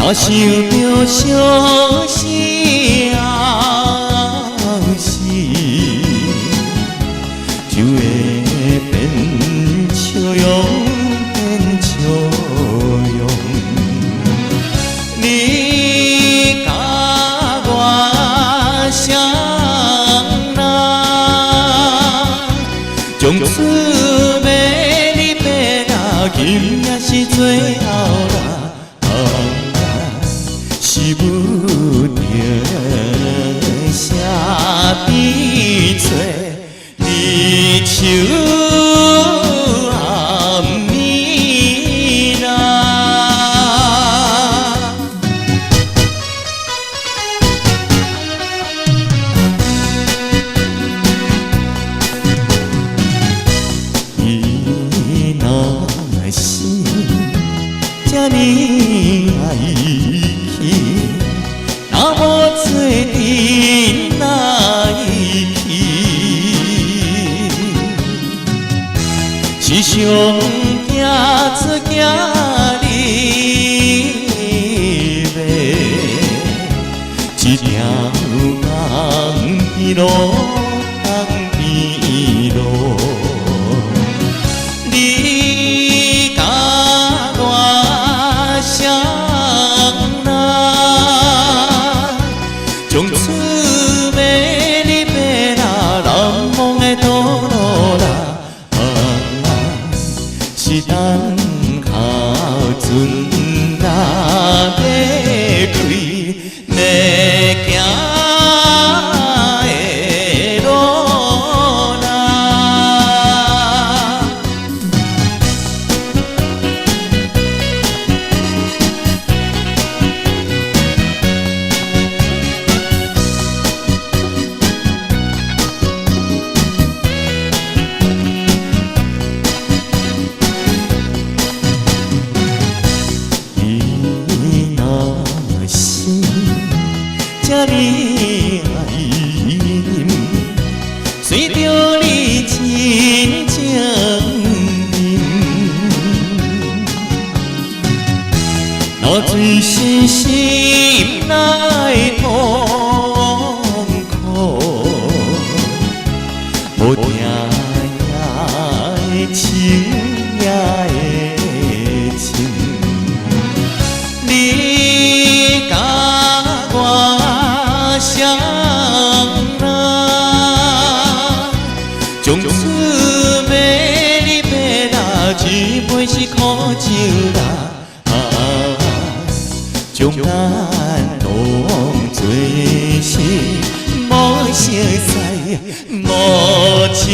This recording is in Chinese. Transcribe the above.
若想着相思后事，就会变笑容，变笑容。你甲我双人，从此美丽白啦，今也是最后啦。是不着写边做离愁暗暝啦。你若是这呢爱去，那么做阵来去，是上惊出惊你袂，一条红边路，红边路。你甲我双人，从此美丽白啦，难忘的道路啦，是等候船若要开，要行的路啦。你若是这呢爱念，随着你真情念，若最是心内痛苦，无定也的情也的情。你甲我双人，从此美丽白啦，一杯是苦酒啦，将咱当作是无熟悉、无情。